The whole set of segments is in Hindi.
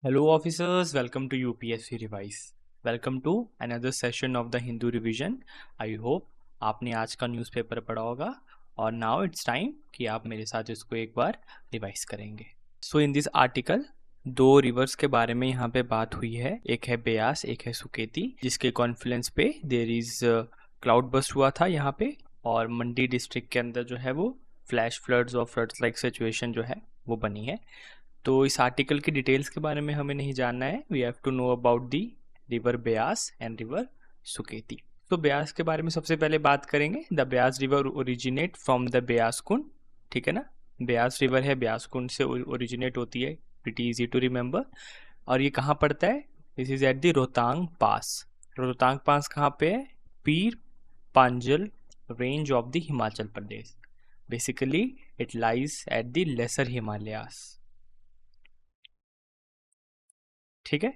Hello, officers. Welcome to UPSC Revise. Welcome to another session of the Hindu revision. I hope आपने आज का न्यूज़पेपर पढ़ा होगा और नाउ इट्स टाइम कि आप मेरे साथ इसको एक बार रिवाइज करेंगे. सो इन दिस आर्टिकल दो रिवर्स के बारे में यहाँ पे बात हुई है. एक है ब्यास, एक है सुकेती, जिसके कॉन्फ्लुएंस पे देयर इज क्लाउड बस्ट हुआ था यहाँ पे, और मंडी डिस्ट्रिक्ट के अंदर जो है वो फ्लैश फ्लड्स और फ्लड्स लाइक सिचुएशन जो है वो बनी है. तो इस आर्टिकल की डिटेल्स के बारे में हमें नहीं जानना है. We have to know about the river Beas and river Suketi. तो ब्यास के बारे में सबसे पहले बात करेंगे. The Beas river originate from the Beas Kund. ठीक है ना, ब्यास रिवर है, ब्यास कुंड से ओरिजिनेट होती है. Pretty easy to remember. और ये कहाँ पड़ता है? This is at the Rohtang pass. Rohtang pass कहाँ पे है? Pir Panjal range of the Himachal Pradesh. Basically it lies at the lesser Himalayas. ठीक है.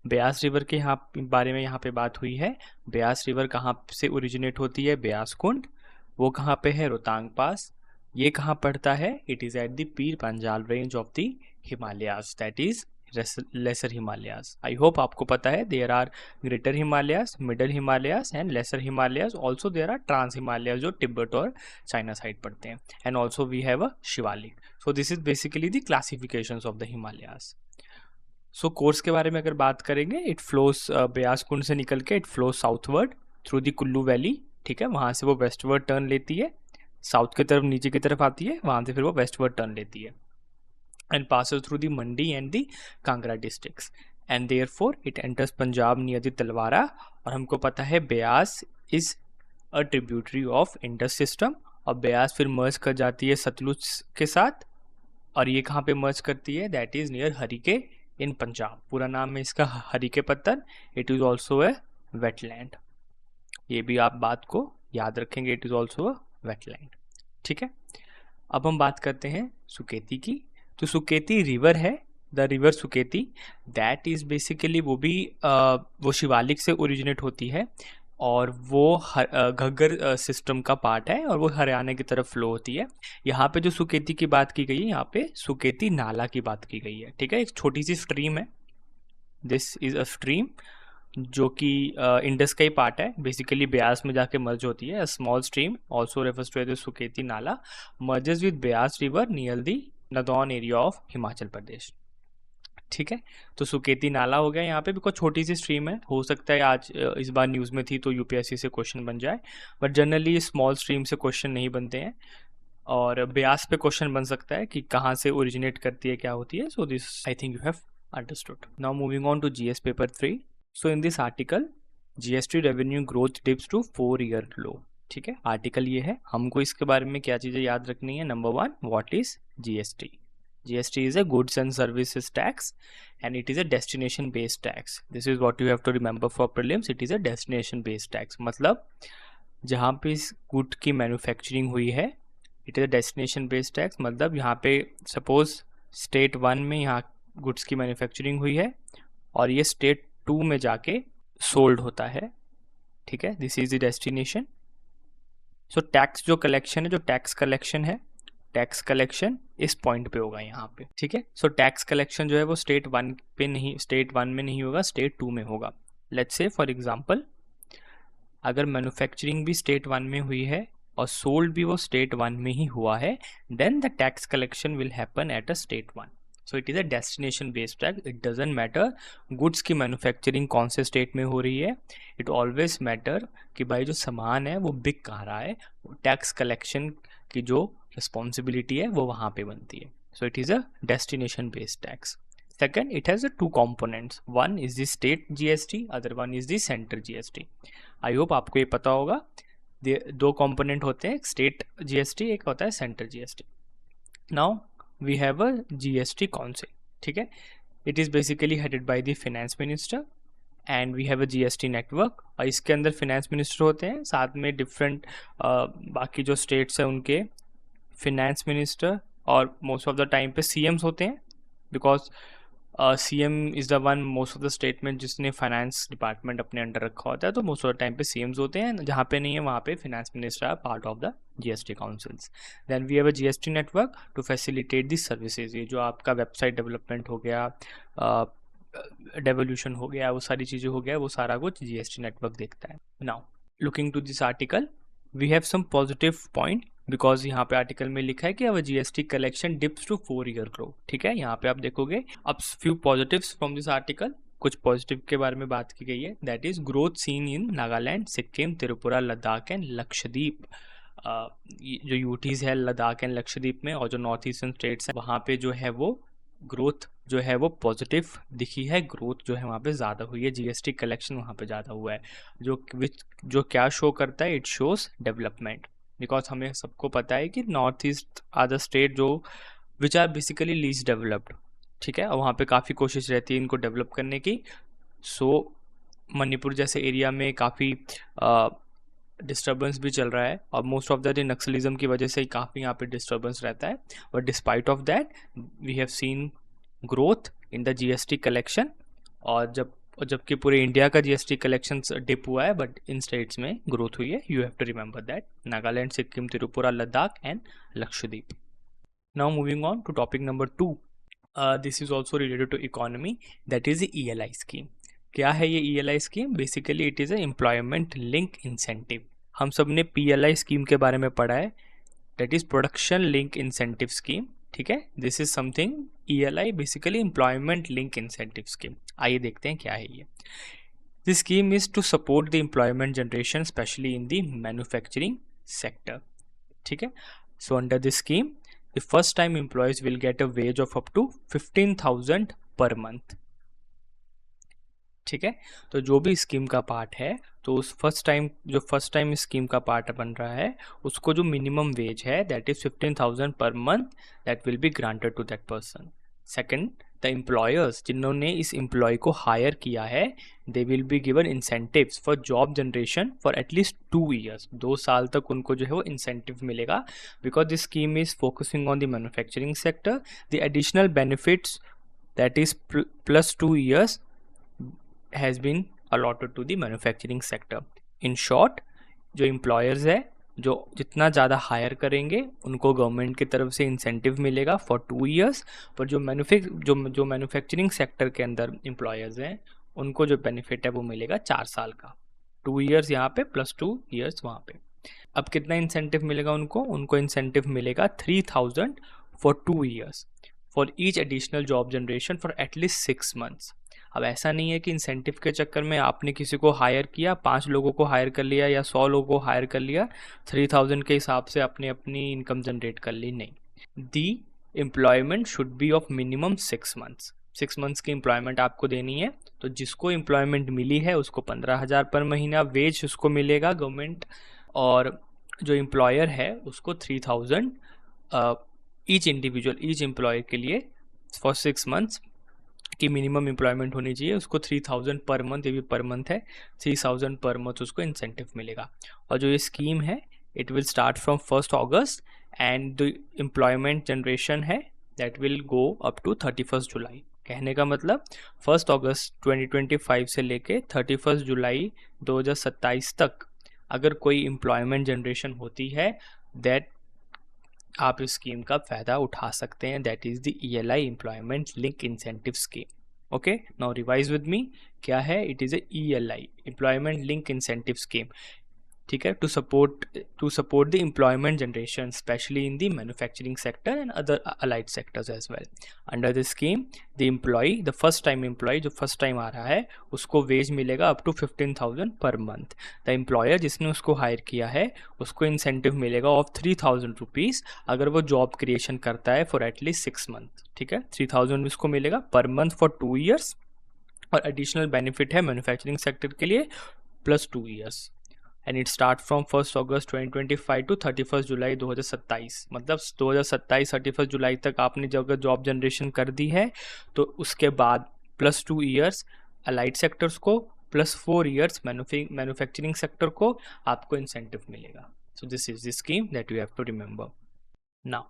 ब्यास रिवर के यहाँ बारे में यहाँ पे बात हुई है. ब्यास रिवर कहाँ से ओरिजिनेट होती है? ब्यास कुंड. वो कहाँ पे है? रोहतांग पास. ये कहाँ पड़ता है? It is at the Pir Panjal range of the Himalayas, that is lesser Himalayas. I hope आपको पता है there are greater Himalayas, middle Himalayas and lesser Himalayas. Also there are trans Himalayas जो तिब्बत और चाइना साइड पड़ते हैं. And also we have a Shivalik. So this is basically the classifications of the Himalayas. So course के बारे में अगर बात करेंगे, इट फ्लोस ब्यास कुंड से निकल के it flows southward through the Kullu valley. ठीक है, वहाँ से वो वेस्टवर्ड टर्न लेती है, साउथ की तरफ नीचे की तरफ आती है, वहाँ से फिर वो वेस्टवर्ड टर्न लेती है and passes through the Mandi and the Kangra districts. And therefore it enters Punjab near the Talwara. और हमको पता है Beas is a tributary of Indus system. और ब्यास फिर मर्ज कर जाती है सतलुज के साथ. और ये कहाँ पे मर्ज करती है? दैट इज नियर हरिके इन पंजाब. पूरा नाम है इसका हरिके पत्थर. It is also a wetland. ये भी आप बात को याद रखेंगे, it is also a wetland. ठीक है. अब हम बात करते हैं सुकेती की. तो सुकेती रिवर है, the river Suketi, that is basically वो भी वो शिवालिक से ओरिजिनेट होती है और वो घग्गर सिस्टम का पार्ट है और वो हरियाणा की तरफ फ्लो होती है. यहाँ पे जो सुकेती की बात की गई है, यहाँ पे सुकेती नाला की बात की गई है. ठीक है, एक छोटी सी स्ट्रीम है. दिस इज अ स्ट्रीम जो कि इंडस का ही पार्ट है. बेसिकली ब्यास में जाके मर्ज होती है. Small stream also refers to as Suketi nala merges with Beas river near the Nadaun area of Himachal Pradesh. ठीक है, तो सुकेती नाला हो गया यहाँ पे, बिकॉज छोटी सी स्ट्रीम है. हो सकता है आज इस बार न्यूज़ में थी तो यूपीएससी से क्वेश्चन बन जाए, बट जनरली स्मॉल स्ट्रीम से क्वेश्चन नहीं बनते हैं. और ब्यास पे क्वेश्चन बन सकता है कि कहाँ से ओरिजिनेट करती है, क्या होती है. So this I think you have understood. Now moving on to GS paper 3. So in this article GST revenue growth dips to 4-year low. ठीक है, आर्टिकल ये है. हमको इसके बारे में क्या चीज़ें याद रखनी है? Number 1, what is GST? GST is a goods and services tax and it is a destination based tax. This is what you have to remember for prelims. It is a destination based tax. मतलब जहाँ पे इस गुड की मैन्युफैक्चरिंग हुई है, it is a destination based tax. मतलब यहाँ पे सपोज स्टेट 1 में यहाँ गुड्स की मैन्युफैक्चरिंग हुई है और ये स्टेट 2 में जाके सोल्ड होता है. ठीक है, this is the destination. So tax जो कलेक्शन है, जो टैक्स कलेक्शन है, टैक्स कलेक्शन इस पॉइंट पे होगा यहाँ पे. ठीक है, सो टैक्स कलेक्शन जो है वो स्टेट 1 पे नहीं, स्टेट 1 में नहीं होगा, स्टेट 2 में होगा. लेट्स से फॉर एग्जांपल अगर मैन्युफैक्चरिंग भी स्टेट 1 में हुई है और सोल्ड भी वो स्टेट 1 में ही हुआ है, then the tax collection will happen at a state 1. So it is a destination based tax. It doesn't matter goods की मैन्युफैक्चरिंग कौन से स्टेट में हो रही है. इट ऑलवेज मैटर कि भाई जो सामान है वो बिक कहाँ रहा है. टैक्स कलेक्शन की जो रिस्पॉन्सिबिलिटी है वो वहाँ पे बनती है. सो it is a destination based tax. Second, it has a 2 components. One is the state GST, other one is the center GST. I hope आपको ये पता होगा. दो कंपोनेंट होते हैं, एक स्टेट GST, एक होता है centre GST. Now we have a GST council. ठीक है, it is basically headed by the finance minister and we have a GST network. और इसके अंदर फाइनेंस मिनिस्टर होते हैं, साथ में डिफरेंट बाकी जो स्टेट्स हैं उनके फाइनेंस मिनिस्टर और मोस्ट ऑफ द टाइम पे CMs होते हैं, because CM is the one most of the state में जिसने फाइनेंस डिपार्टमेंट अपने अंडर रखा होता है, तो मोस्ट ऑफ द टाइम पे सीएम्स होते हैं, जहाँ पे नहीं है वहाँ पे finance minister are part of the GST councils. Then we have a GST network to facilitate this services. ये जो आपका वेबसाइट डेवलपमेंट हो गया, डेवोल्यूशन हो गया, वो सारी चीज़ें हो गया, वो सारा कुछ जीएसटी नेटवर्क देखता है। Now looking to this article we have some positive point, because यहाँ पे आर्टिकल में लिखा है कि our GST collection dips to 4-year grow. ठीक है, यहाँ पे आप देखोगे अब few positives from this article, कुछ पॉजिटिव के बारे में बात की गई है। That is growth seen in Nagaland, Sikkim, Tripura, Ladakh and Lakshadweep. जो यूटीज है लद्दाख एंड लक्षद्वीप में, और जो नॉर्थ ईस्टर्न स्टेट्स हैं वहाँ पे जो है वो ग्रोथ जो है वो पॉजिटिव दिखी है, ग्रोथ जो है वहाँ पे ज़्यादा हुई है, जीएसटी कलेक्शन वहाँ पे ज़्यादा हुआ है, जो क्या शो करता है, इट शोज डेवलपमेंट। बिकॉज हमें सबको पता है कि north east are the state जो which are basically least developed. ठीक है, और वहाँ पे काफ़ी कोशिश रहती है इनको डेवलप करने की। सो मणिपुर जैसे एरिया में काफ़ी डिस्टर्बेंस भी चल रहा है, और मोस्ट ऑफ द नक्सलिज्म की वजह से काफ़ी यहाँ पे डिस्टर्बेंस रहता है, but despite of that we have seen growth in the GST collection. और जबकि पूरे इंडिया का जीएसटी कलेक्शन डिप हुआ है, बट इन स्टेट्स में ग्रोथ हुई है। You have to remember that Nagaland, Sikkim, Tripura, Ladakh and Lakshadweep. Now moving on to topic number 2, this is also related to economy, that is ELI scheme. क्या है ये ELI scheme? Basically it is a employment link incentive. हम सब ने PLI स्कीम के बारे में पढ़ा है, that is production link incentive scheme. ठीक है, this is something ELI basically employment link incentive scheme. आइए देखते हैं क्या है ये। This scheme is to support the employment generation specially in the manufacturing sector. ठीक है, so under this scheme the first time employees will get a wage of up to 15,000 per month। ठीक है, तो जो भी स्कीम का पार्ट है, तो उस फर्स्ट टाइम स्कीम का पार्ट बन रहा है, उसको जो मिनिमम वेज है that is 15,000 per month, that will be granted to that person. Second, the employers जिन्होंने इस एम्प्लॉय को हायर किया है, they will be given incentives for job generation for at least 2 years। 2 साल तक उनको जो है वो इंसेंटिव मिलेगा, because this scheme is focusing on the manufacturing sector. The additional benefits that is plus 2 years has been allotted to the manufacturing sector। in short, जो employers है, जो जितना ज़्यादा हायर करेंगे उनको गवर्नमेंट की तरफ से इंसेंटिव मिलेगा फॉर 2 years, पर जो मैन्युफैक्चरिंग सेक्टर के अंदर एम्प्लॉयर्स हैं उनको जो बेनिफिट है वो मिलेगा 4 साल का। 2 years यहाँ पे प्लस 2 years वहाँ पे। अब कितना इंसेंटिव मिलेगा उनको इंसेंटिव मिलेगा 3,000 for 2 years for each additional job generation for at least 6 months। अब ऐसा नहीं है कि इंसेंटिव के चक्कर में आपने किसी को हायर किया, 5 लोगों को हायर कर लिया या 100 लोगों को हायर कर लिया, 3,000 के हिसाब से आपने अपनी इनकम जनरेट कर ली, नहीं। The employment should be of minimum 6 months। 6 months की एम्प्लॉयमेंट आपको देनी है, तो जिसको एम्प्लॉयमेंट मिली है उसको 15,000 पर महीना वेज उसको मिलेगा गवर्नमेंट, और जो एम्प्लॉयर है उसको 3,000 ईच एम्प्लॉयर के लिए फॉर 6 months की मिनिमम एम्प्लॉयमेंट होनी चाहिए, उसको 3,000 पर मंथ, ये भी पर मंथ है, 3,000 पर मंथ उसको इंसेंटिव मिलेगा। और जो ये स्कीम है it will start from 1 August and the employment generation है that will go up to 31 जुलाई। कहने का मतलब 1 August 2025 से लेके 31 जुलाई 2027 तक अगर कोई एम्प्लॉयमेंट जनरेशन होती है, दैट आप इस स्कीम का फ़ायदा उठा सकते हैं, that is the ELI employment link incentive scheme. Okay, now revise with me, क्या है? It is a ELI employment link incentive scheme. ठीक है, to support the employment generation specially in the manufacturing sector and other allied sectors as well. Under the scheme the employee, the first time employee जो फर्स्ट टाइम आ रहा है उसको वेज मिलेगा up to 15,000 per month. The employer जिसने उसको हायर किया है उसको इंसेंटिव मिलेगा ऑफ 3,000 रुपीज़ अगर वो जॉब क्रिएशन करता है फॉर एटलीस्ट 6 months। ठीक है, 3,000 उसको मिलेगा पर मंथ फॉर 2 years, और एडिशनल बेनिफिट है मैन्युफैक्चरिंग सेक्टर के लिए plus 2 years, and it start from 1 August 2025 to 31 जुलाई 2027। मतलब 2027 31 जुलाई तक आपने जब जॉब जनरेशन कर दी है तो उसके बाद प्लस 2 years अलाइड सेक्टर्स को प्लस 4 years मैन्युफैक्चरिंग सेक्टर को आपको इंसेंटिव मिलेगा। So this is the scheme that you have to remember. Now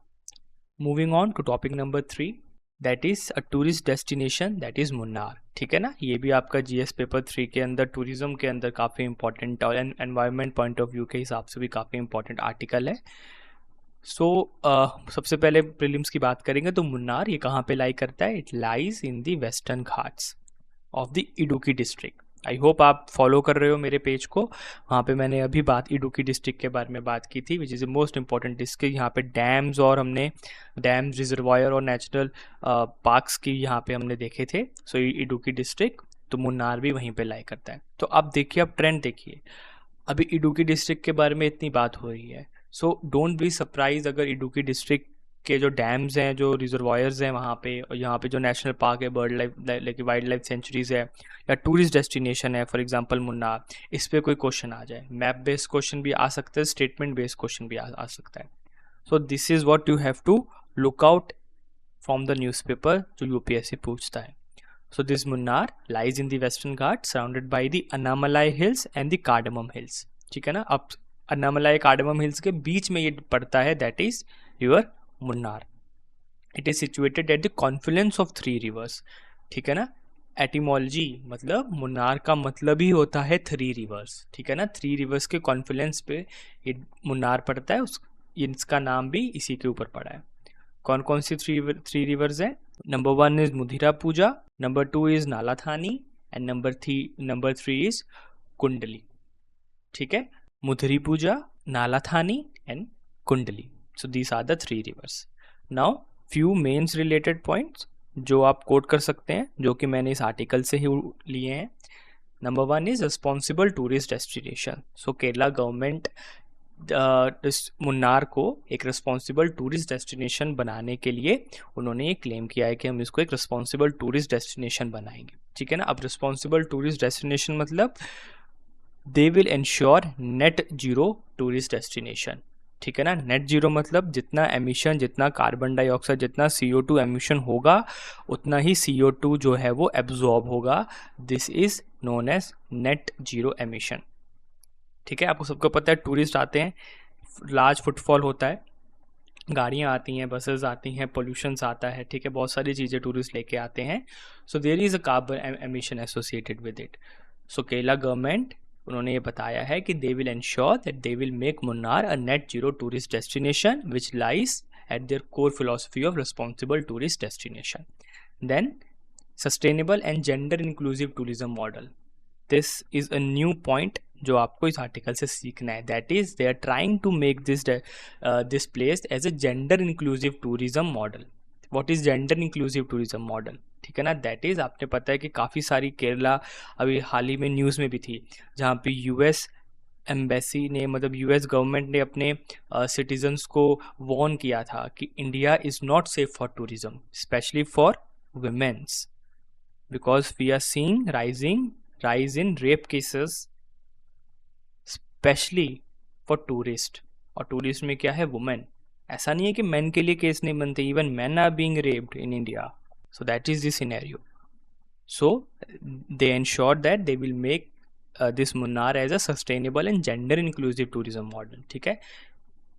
moving on to topic number 3, that is a tourist destination, that is Munnar. ठीक है ना, ये भी आपका जीएस पेपर 3 के अंदर टूरिज्म के अंदर काफ़ी इंपॉर्टेंट और एनवायरनमेंट पॉइंट ऑफ व्यू के हिसाब से भी काफ़ी इंपॉर्टेंट आर्टिकल है। सो सबसे पहले प्रीलिम्स की बात करेंगे तो मुन्नार ये कहाँ पे लाई करता है? It lies in the western Ghats of the Idukki district. I hope आप फॉलो कर रहे हो मेरे पेज को। वहाँ पे मैंने अभी इडुक्की डिस्ट्रिक्ट के बारे में बात की थी, which is the most important district. यहाँ पे डैम्स और हमने डैम्स, रिजर्वायर और नेचुरल पार्क्स की यहाँ पे हमने देखे थे। सो इडुक्की डिस्ट्रिक्ट, तो मुन्नार भी वहीं पे लाई करता है। तो अब देखिए, अब ट्रेंड देखिए, अभी इडुक्की डिस्ट्रिक्ट के बारे में इतनी बात हो रही है, सो डोंट बी सरप्राइज अगर इडुक्की डिस्ट्रिक्ट के जो डैम्स हैं, जो रिजर्वायर्स हैं वहाँ पे, और यहाँ पे जो नेशनल पार्क है, bird life wild life sanctuaries है, या टूरिस्ट डेस्टिनेशन है, फॉर एग्जांपल मुन्नार, इस पे कोई क्वेश्चन आ जाए। मैप बेस्ड क्वेश्चन भी आ सकता है, स्टेटमेंट बेस्ड क्वेश्चन भी आ सकता है। So this is what you have to look out from the newspaper जो यूपीएससी पूछता है। So this Munnar lies in the Western Ghats, surrounded by the Annamalai Hills and the Cardamom Hills. ठीक है ना, अब अन्नामलाई कार्डमम हिल्स के बीच में ये पड़ता है, that is your Munnar. It is situated at the Confluence of 3 reverse. ठीक है ना, एटिमोलॉजी मतलब मुन्नार का मतलब ही होता है 3 रिवर्स। ठीक है ना, 3 रिवर्स के कॉन्फ्लुएंस पे ये मुन्नार पड़ता है, इसका नाम भी इसी के ऊपर पड़ा है। कौन कौन सी 3 रिवर्स हैं? Number 1 is Mudhira Puja, number 2 is Nalathani, and number 3 is Kundali. ठीक है, Mudhari Puja, Nalathani and Kundali. So these are the 3 rivers. Now few mains related points जो आप कोट कर सकते हैं, जो कि मैंने इस आर्टिकल से ही लिए हैं। Number 1 is responsible tourist destination. So Kerala government Munnar को एक रिस्पॉन्सिबल टूरिस्ट डेस्टिनेशन बनाने के लिए उन्होंने ये क्लेम किया है कि हम इसको एक रिस्पॉन्सिबल टूरिस्ट डेस्टिनेशन बनाएंगे। ठीक है ना, अब रिस्पॉन्सिबल टूरिस्ट डेस्टिनेशन मतलब दे will ensure net zero tourist destination. ठीक है ना, नेट जीरो मतलब जितना एमिशन, जितना कार्बन डाइऑक्साइड, जितना CO2 एमिशन होगा, उतना ही CO2 जो है वो एब्जॉर्ब होगा। This is known as net zero emission. ठीक है, आपको सबको पता है टूरिस्ट आते हैं, लार्ज फुटफॉल होता है, गाड़ियाँ आती हैं, बसेस आती हैं, पोल्यूशंस आता है। ठीक है, बहुत सारी चीज़ें टूरिस्ट लेके आते हैं। So there is a carbon emission associated with it. So Kerala government, उन्होंने ये बताया है कि they will ensure that they will make Munnar a net zero tourist destination which lies at their core philosophy of responsible tourist destination. Then sustainable and gender inclusive tourism model, this is a new point जो आपको इस आर्टिकल से सीखना है। That is they are trying to make this place as a gender inclusive tourism model. What is gender inclusive tourism model? ठीक है ना, दैट इज, आपने पता है कि काफ़ी सारी केरला अभी हाल ही में न्यूज़ में भी थी, जहाँ पे यूएस एम्बेसी ने, मतलब यूएस गवर्नमेंट ने अपने सिटीजन्स को वार्न किया था कि India is not safe for tourism, specially for womens, because we are seeing rise in rape cases, specially for tourist. और टूरिस्ट में क्या है? वुमेन। ऐसा नहीं है कि मेन के लिए केस नहीं बनते, even men are being raped in India. So that is the scenario. So they ensure that they will make this Munnar as a sustainable and gender inclusive tourism model. ठीक है,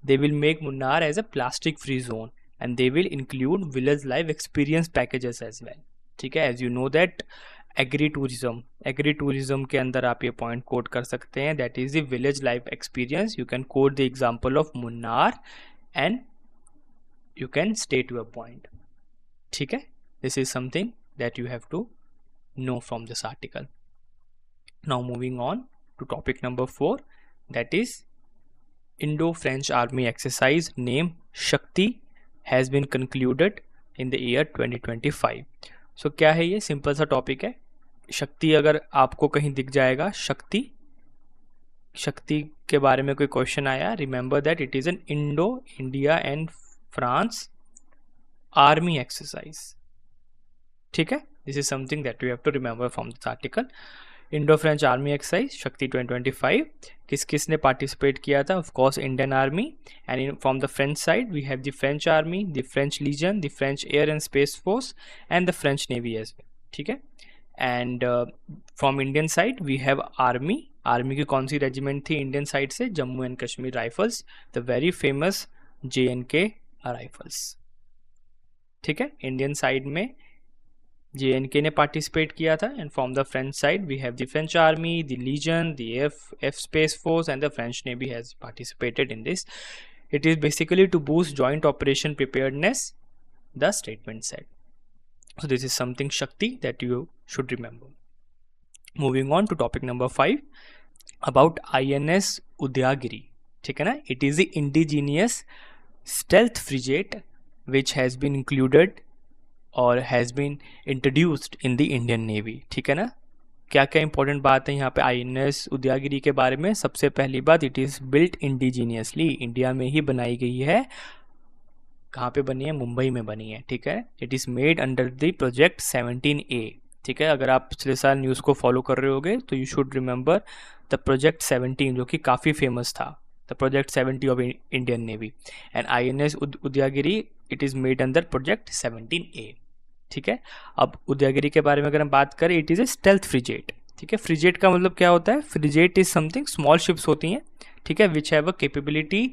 they will make Munnar as a plastic free zone and they will include village life experience packages as well. ठीक है, as you know that agri tourism के अंदर आप ये पॉइंट कोट कर सकते हैं, that is the village life experience. You can quote the example of Munnar and you can state your point. ठीक है, this is something that you have to know from this article. Now moving on to topic number 4, दैट इज Indo-French Army exercise name Shakti has been concluded in the year 2025. So क्या है ये? सिंपल सा टॉपिक है। शक्ति अगर आपको कहीं दिख जाएगा, शक्ति के बारे में कोई क्वेश्चन आया, remember that it is an India and France army exercise. ठीक है, this is something that you have to remember from this article. Indo French army exercise Shakti 2025, किस किसने पार्टिसिपेट किया था? Of course Indian army, and from the French side we have the French army, the French legion, the French air and space force and the French navy as well. ठीक है, and from Indian side we have army की कौन सी रेजिमेंट थी इंडियन साइड से? Jammu and Kashmir rifles, the very famous JNK rifles. ठीक है, इंडियन साइड में JNK ने पार्टिसिपेट किया था, and from the French side we have the French army, the legion, the F space force and the French navy has participated in this. It is basically to boost joint operation preparedness, the statement said. So this is something Shakti that you should remember. Moving on to topic number 5 about INS Udayagiri. ठीक है ना, it is the indigenous stealth frigate which has been included or has been introduced in the Indian Navy. ठीक है ना, क्या क्या इंपॉर्टेंट बात है यहाँ पे INS उदयगिरी के बारे में. सबसे पहली बात, it is built indigenously, India में ही बनाई गई है. कहाँ पे बनी है? मुंबई में बनी है. ठीक है, it is made under the project 17A. ठीक है, अगर आप पिछले साल न्यूज़ को फॉलो कर रहे होगे तो you should remember the project 17, जो कि काफ़ी फेमस था. The project 70 of Indian navy, and INS Udaygiri it is made under project 17A. ठीक है, अब उदयगिरी के बारे में अगर हम बात करें, it is a stealth frigate. ठीक है, फ्रिगेट का मतलब क्या होता है? Frigate is something, small ships होती हैं. ठीक है, which have a capability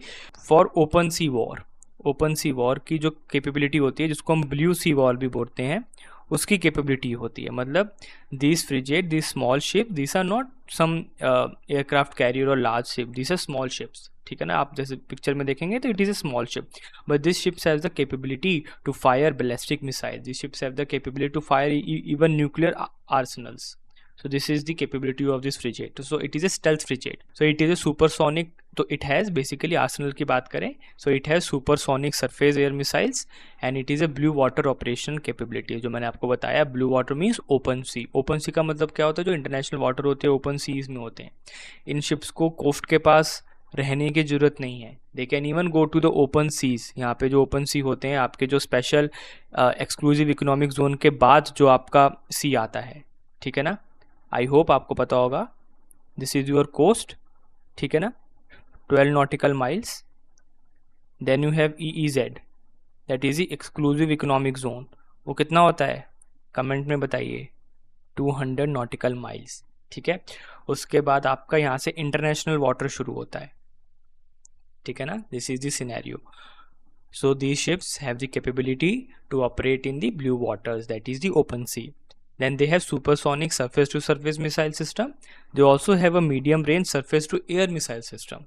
for open sea war. Open sea war की जो कैपेबिलिटी होती है, जिसको हम ब्लू सी वॉर भी बोलते हैं, उसकी कैपेबिलिटी होती है. मतलब this frigate, this small ship, this are not some aircraft carrier और large ship, this are small ships. ठीक है ना, आप जैसे पिक्चर में देखेंगे तो it is a small ship, but this ships has the capability to fire ballistic missile. This ships have the capability to fire even nuclear arsenals. So this is the capability of this frigate. So it is a stealth frigate. So it is a supersonic. तो it has basically arsenal की बात करें, so it has supersonic surface air missiles and it is a blue water operation capability. जो मैंने आपको बताया, blue water means open sea. open sea का मतलब क्या होता है? जो इंटरनेशनल वाटर होते हैं open seas में होते हैं. इन शिप्स को कोस्ट के पास रहने की ज़रूरत नहीं है. They can even go to the open seas. यहाँ पे जो ओपन सी होते हैं, आपके जो स्पेशल एक्सक्लूसिव इकोनॉमिक जोन के बाद जो आपका सी आता है. ठीक है ना, आई होप आपको पता होगा. This is your coast. ठीक है ना, 12 nautical miles. Then you have EEZ, that is the exclusive economic zone. वो कितना होता है? कमेंट में बताइए. 200 नॉटिकल माइल्स. ठीक है, उसके बाद आपका यहाँ से इंटरनेशनल वाटर शुरू होता है. ठीक है ना, this is the scenario. So these ships have the capability to operate in the blue waters, that is the open sea. Then they have supersonic surface to surface missile system. They also have a medium range surface to air missile system.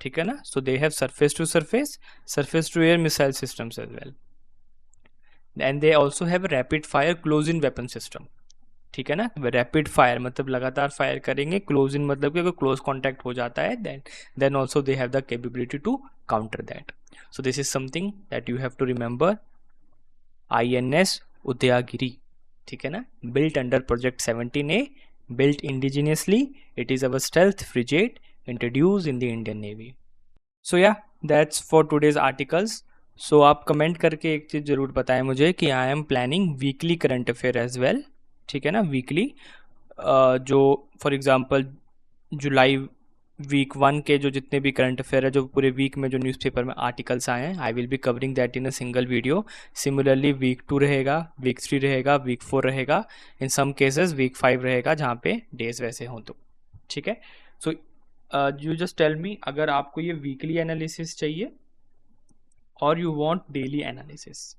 ठीक है ना, so they have surface to air missile systems as well. And they also have a rapid fire close in weapon system. ठीक है ना, रैपिड फायर मतलब लगातार फायर करेंगे. क्लोज इन मतलब कि अगर क्लोज कॉन्टैक्ट हो जाता है, then also they have the capability to counter that. So this is something that you have to remember. INS Udaygiri. ठीक है ना, built under project 17A, built indigenously, it is our stealth frigate introduced in the Indian Navy. So yeah, that's for today's articles. So आप कमेंट करके एक चीज़ ज़रूर बताएं मुझे कि I am planning weekly current affair as well. ठीक है ना, वीकली जो फॉर एग्जांपल जुलाई वीक 1 के जो जितने भी करंट अफेयर है, जो पूरे वीक में जो न्यूज़पेपर में आर्टिकल्स आए हैं, I will be covering that in a single video. Similarly week 2 रहेगा, वीक 3 रहेगा, वीक 4 रहेगा, इन सम केसेस वीक 5 रहेगा जहाँ पे डेज वैसे हों तो. ठीक है, so you just tell me अगर आपको ये वीकली एनालिसिस चाहिए और यू वांट डेली एनालिसिस.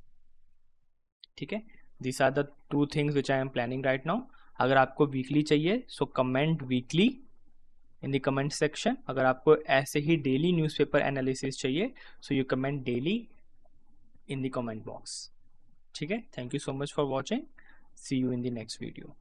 ठीक है, this are the 2 things which I am planning right now. अगर आपको वीकली चाहिए so comment weekly in the comment section. अगर आपको ऐसे ही डेली न्यूज़पेपर एनालिसिस चाहिए so you comment daily in the comment box. ठीक है, thank you so much for watching. See you in the next video.